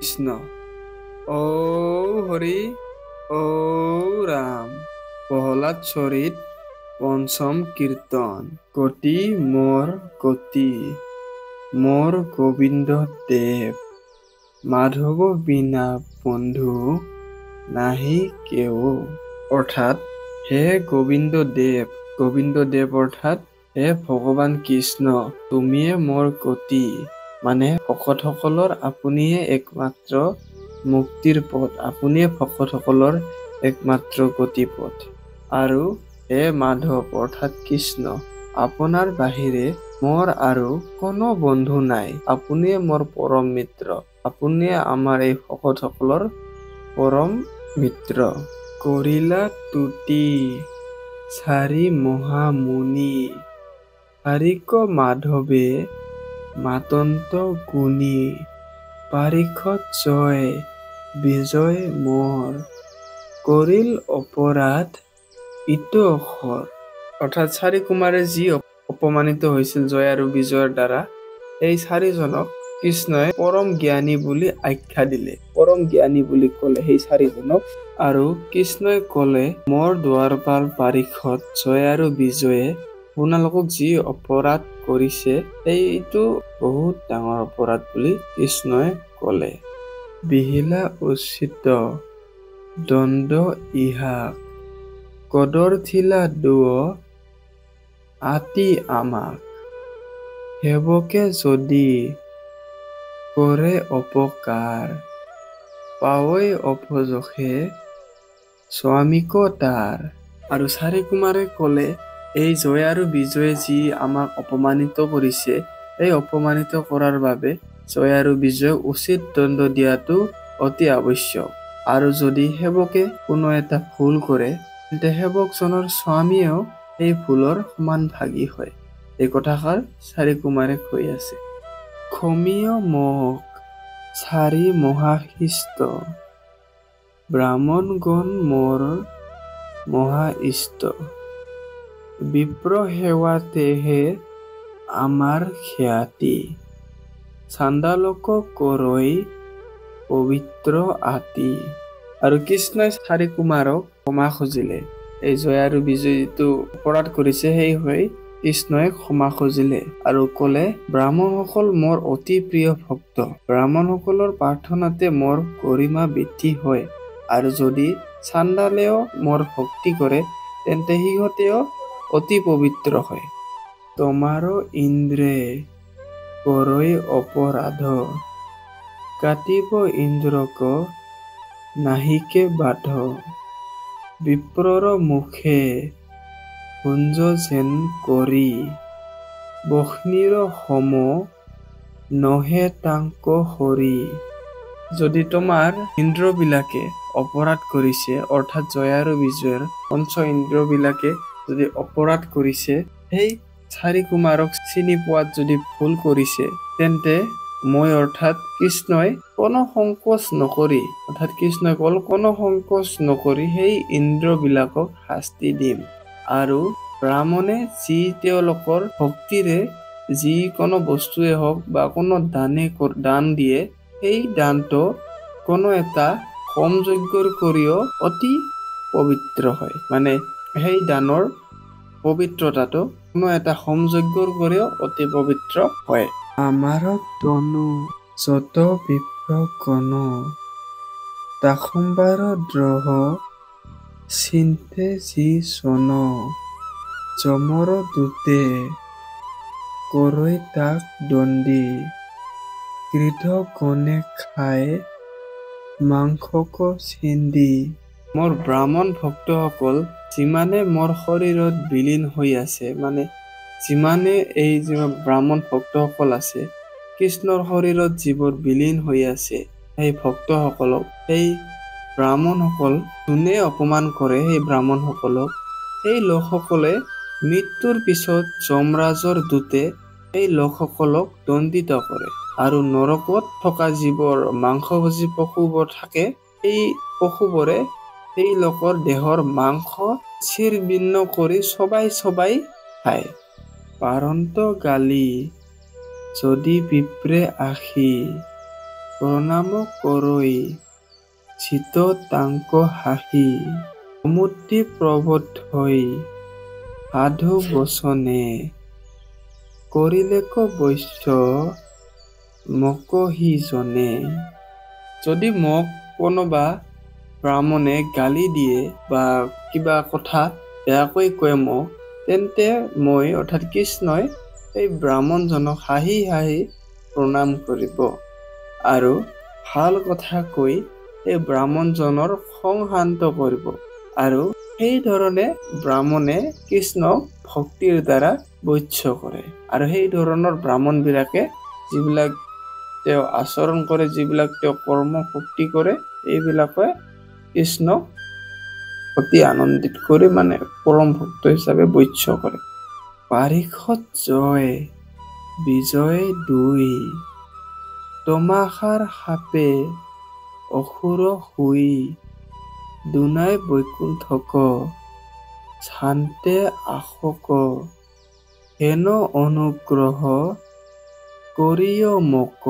কৃষ্ণ ও হৰি ও ৰাম প্ৰহ্লাদ চৰিত পঞ্চম কীৰ্তন গতি মোৰ গোবিন্দ দেৱ মাধৱ বিনা বন্ধু নাহি কেও অৰ্থাৎ হে গোবিন্দ দেৱ অৰ্থাৎ হে ভগৱান কৃষ্ণ তুমিয়ে মোৰ গতি মানে ভকতসকলৰ আপুনিয়ে একমাত্ৰ মুক্তিৰ পথ আপুনিয়ে ভকতসকলৰ একমাত্ৰ গতি পথ আৰু হে মাধৱ অৰ্থাৎ কৃষ্ণ আপোনাৰ বাহিৰে মোৰ আৰু কোনো বন্ধু নাই আপুনিয়ে মোৰ পৰম মিত্ৰ আপুনিয়ে আমাৰ এই ভকতসকলৰ পৰম মিত্ৰ কৰিলা তুতি চাৰি মহামুনি হাৰিক মাধৱে মাতন্ত গুণী পাৰিষত জয় বিজয় মোৰ কৰিল অপৰাধ ইটো অখৰ অৰ্থাৎ চাৰি কুমাৰে যি অপমানিত হৈছিল জয় আৰু বিজয়ৰ দ্বাৰা এই চাৰিজনক কৃষ্ণই পৰম জ্ঞানী বুলি আখ্যা দিলে পৰম জ্ঞানী বুলি ক'লে সেই চাৰিজনক আৰু কৃষ্ণই ক'লে মোৰ দুৱাৰপাল পাৰিষত জয় আৰু বিজয়ে আপোনালোকক যি অপৰাধ কৰিছে এইটো বহুত ডাঙৰ অপৰাধ বুলি কৃষ্ণই ক'লে বিহিলা উচিত দণ্ড ইহাক কদৰ থিলা দুৱ আতি আমাক সেৱকে যদি কৰে অপকাৰ পাৱৈ অপযশে স্বামীক তাৰ আৰু চাৰি কুমাৰে ক'লে এই জয় আৰু বিজয়ে যি আমাক অপমানিত কৰিছে এই অপমানিত কৰাৰ বাবে জয় আৰু বিজয়ক উচিত দণ্ড দিয়াটো অতি আৱশ্যক আৰু যদি সেৱকে কোনো এটা ভুল কৰে তেন্তে সেৱকজনৰ স্বামীয়েও এই ভুলৰ সমান ভাগী হয় এই কথাষাৰ চাৰি কুমাৰে কৈ আছে খমীয় মোক চাৰি মহাশিষ্ট ব্ৰাহ্মণগণ মোৰ মহা ইষ্ট বিপ্ৰ সেৱাতেহে আমাৰ খ্যাতি চাণ্ডালক কৰৈ পবিত্ৰ আতি আৰু কৃষ্ণই চাৰি কুমাৰক ক্ষমা খুজিলে এই জয় আৰু বিজয় যিটো অপৰাধ কৰিছে সেই হৈ কৃষ্ণই ক্ষমা খুজিলে আৰু ক'লে ব্ৰাহ্মণসকল মোৰ অতি প্ৰিয় ভক্ত ব্ৰাহ্মণসকলৰ প্ৰাৰ্থনাতে মোৰ গৰিমা বৃদ্ধি হয় আৰু যদি চাণ্ডালেও মোৰ ভক্তি কৰে তেন্তে সিহঁতেও অতি পবিত্ৰ হয় তোমাৰো ইন্দ্ৰে কৰৈ অপৰাধ কাটিব ইন্দ্ৰক নাহিকে বাধ বিপ্ৰৰ মুখে কুঞ্জ যেন কৰি বহ্নিৰ সম নহে তাংক হৰি যদি তোমাৰ ইন্দ্ৰবিলাকে অপৰাধ কৰিছে অৰ্থাৎ জয় আৰু বিজয়ৰ পঞ্চ ইন্দ্ৰবিলাকে যদি অপৰাধ কৰিছে সেই চাৰি কুমাৰক চিনি পোৱাত যদি ভুল কৰিছে তেন্তে মই অৰ্থাৎ কৃষ্ণই কোনো সংকোচ নকৰি সেই ইন্দ্ৰবিলাকক শাস্তি দিম আৰু ব্ৰাহ্মণে যি তেওঁলোকৰ ভক্তিৰে যিকোনো বস্তুৱে হওক বা কোনো দান দিয়ে সেই দানটো কোনো এটা হোম যজ্ঞৰ কৰিও অতি পবিত্ৰ হয় মানে সেই দানৰ পবিত্ৰতাটো কোনো এটা হোম যজ্ঞৰ কৰিও অতি পবিত্ৰ হয় আমাৰ তনু যত বিপ্ৰ গণ দাসম্বাৰ দ্ৰোহ চিন্তে যি চন যমৰ দূতে কৰৈ তাক দণ্ডি গৃধ গণে খাই মাংসক চিন্দি মোৰ ব্ৰাহ্মণ ভক্তসকল যিমানে মোৰ শৰীৰত বিলীন হৈ আছে মানে যিমানে এই ব্ৰাহ্মণ ভক্তসকল আছে কৃষ্ণৰ শৰীৰত যিবোৰ বিলীন হৈ আছে সেই ভক্তসকলক সেই ব্ৰাহ্মণসকল যোনে অপমান কৰে সেই ব্ৰাহ্মণসকলক সেই লোকসকলে মৃত্যুৰ পিছত যমৰাজৰ দূতে সেই লোকসকলক দণ্ডিত কৰে আৰু নৰকত থকা যিবোৰ মাংসভোজী পশুবোৰ থাকে সেই পশুবোৰে সেই লোকৰ দেহৰ মাংস ছিৰ্বিন্ন কৰি চবাই খায় পাৰন্ত গালি যদি বিপ্ৰে আখি প্ৰণাম কৰৈ চিত তাংক হাঁহি সমুদ্ৰী প্ৰবোধ হৈ সাধু বচনে কৰিলেক বৈশ্য মকহিজনে। যদি মোক কোনোবা ব্ৰাহ্মণে গালি দিয়ে বা কিবা কথা বেয়াকৈ কয় মোক, তেন্তে মই অৰ্থাৎ কৃষ্ণই এই ব্ৰাহ্মণজনক হাঁহি হাঁহি প্ৰণাম কৰিব আৰু ভাল কথা কৈ এই ব্ৰাহ্মণজনৰ খং শান্ত কৰিব। আৰু সেইধৰণে ব্ৰাহ্মণে কৃষ্ণক ভক্তিৰ দ্বাৰা বৈশ্য কৰে। আৰু সেই ধৰণৰ ব্ৰাহ্মণবিলাকে যিবিলাক তেওঁ আচৰণ কৰে, যিবিলাক তেওঁ কৰ্ম ভক্তি কৰে, এইবিলাকে কৃষ্ণক অতি আনন্দিত কৰি পৰম ভক্ত হিচাপে বৈশ্য কৰে। পাৰিষদ জয় বিজয় দুই তমাশাৰ সাপে অসুৰ শুই দুনাই বৈকুণ্ঠক শান্তে আশক হেন অনুগ্ৰহ কৰিয় মোক।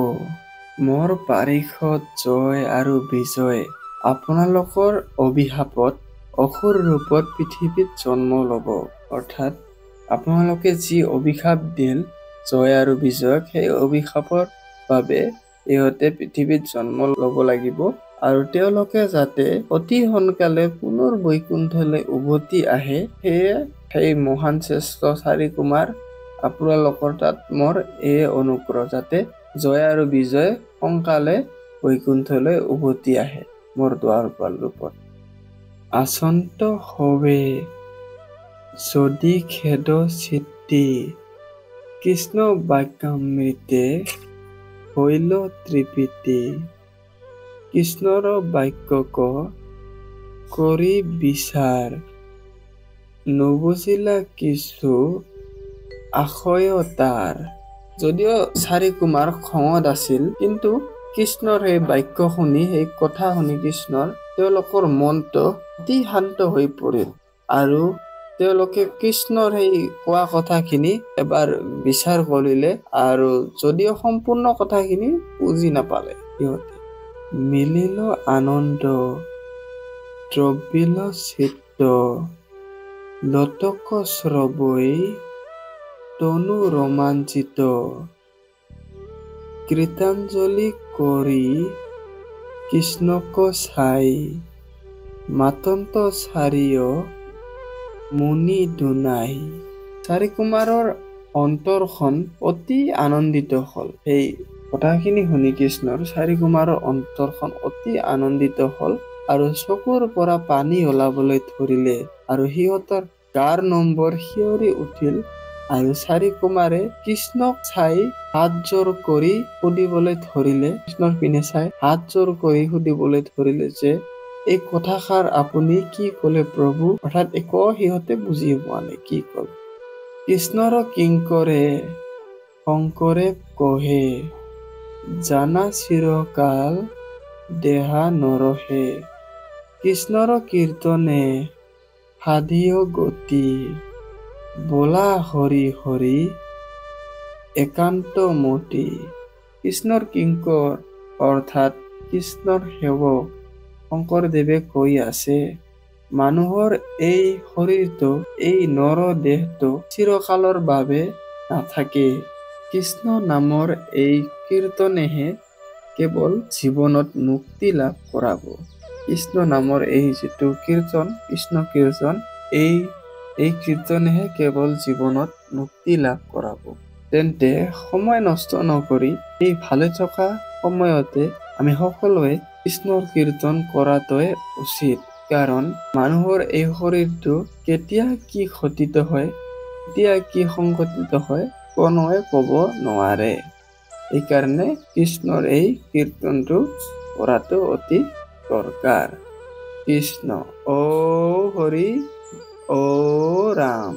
মোৰ পাৰিষদ জয় আৰু বিজয় আপোনালোকৰ অভিশাপত অসুৰ ৰূপত পৃথিৱীত জন্ম ল'ব। অৰ্থাৎ আপোনালোকে যি অভিশাপ দিল জয় আৰু বিজয়ক, সেই অভিশাপৰ বাবে ইহঁতে পৃথিৱীত জন্ম ল'ব লাগিব আৰু তেওঁলোকে যাতে অতি সোনকালে পুনৰ বৈকুণ্ঠলৈ উভতি আহে, সেয়ে সেই মহান শ্ৰেষ্ঠ চাৰি কুমাৰ আপোনালোকৰ তাত মোৰ এই অনুগ্ৰহ, যাতে জয় আৰু বিজয় সোনকালে বৈকুণ্ঠলৈ উভতি আহে মোৰ দুৱাৰপাল ৰূপত। আচন্ত হৱে যদি খেদ চিত্তি কৃষ্ণ বাক্যামৃতে হৈল তৃপ্তি। কৃষ্ণৰ বাক্যক কৰি বিচাৰ নুবুজিলা কিছু আশয় তাৰ। যদিও চাৰি কুমাৰ খঙত আছিল, কিন্তু কৃষ্ণৰ সেই বাক্য শুনি, সেই কথা শুনি কৃষ্ণৰ তেওঁলোকৰ মনটো অতি শান্ত হৈ পৰিল আৰু তেওঁলোকে কৃষ্ণৰ সেই কোৱা কথাখিনি এবাৰ বিচাৰ কৰিলে আৰু যদিও সম্পূৰ্ণ কথাখিনি বুজি নাপালে সিহঁতে। মিলিল আনন্দ দ্ৰবিল চিত্ত লতক শ্ৰৱৈ তনু ৰোমাঞ্চিত। কৃতাঞ্জলি কৰি কৃষ্ণক চাই মাতন্ত চাৰিয় মুনি দুনাই। চাৰি কুমাৰৰ অন্তৰখন অতি আনন্দিত হ'ল। সেই কথাখিনি শুনি কৃষ্ণৰ চাৰি কুমাৰৰ অন্তৰখন অতি আনন্দিত হ'ল আৰু চকুৰ পৰা পানী ওলাবলৈ ধৰিলে আৰু সিহঁতৰ গাৰ নম্বৰ শিয়ৰি উঠিল। আৰু চাৰি কুমাৰে কৃষ্ণক চাই হাত জোৰ কৰি সুধিবলৈ ধৰিলে, কৃষ্ণৰ পিনে চাই হাত জোৰ কৰি সুধিবলৈ ধৰিলে যে এই কথাষাৰ আপুনি কি ক'লে প্ৰভু? অৰ্থাৎ একো সিহঁতে বুজি পোৱা নাই কি ক'ল। কৃষ্ণৰ কিংকৰে শংকৰে কহে জানা চিৰকাল দেহা নৰহে। কৃষ্ণৰ কীৰ্তনে সাধিয় গতি বোলা হৰি হৰি একান্ত মতি। কৃষ্ণৰ কিংকৰ অৰ্থাৎ কৃষ্ণৰ সেৱক শংকৰদেৱে কৈ আছে, মানুহৰ এই শৰীৰটো, এই নৰ দেহটো চিৰকালৰ বাবে নাথাকে। কৃষ্ণ নামৰ এই কীৰ্তনেহে কেৱল জীৱনত মুক্তি লাভ কৰাব। কৃষ্ণ নামৰ এই যিটো কীৰ্তন, কৃষ্ণ কীৰ্তন, এই কীৰ্তনেহে কেৱল জীৱনত মুক্তি লাভ কৰাব। তেন্তে সময় নষ্ট নকৰি এই ভালে থকা সময়তে আমি সকলোৱে কৃষ্ণৰ কীৰ্তন কৰাটোৱে উচিত। কাৰণ মানুহৰ এই শৰীৰটো কেতিয়া কি ঘটিত হয়, কেতিয়া কি সংঘটিত হয়, কোনোৱে ক'ব নোৱাৰে। সেইকাৰণে কৃষ্ণৰ এই কীৰ্তনটো কৰাটো অতি দৰকাৰ। কৃষ্ণ ও হৰি ও ৰাম।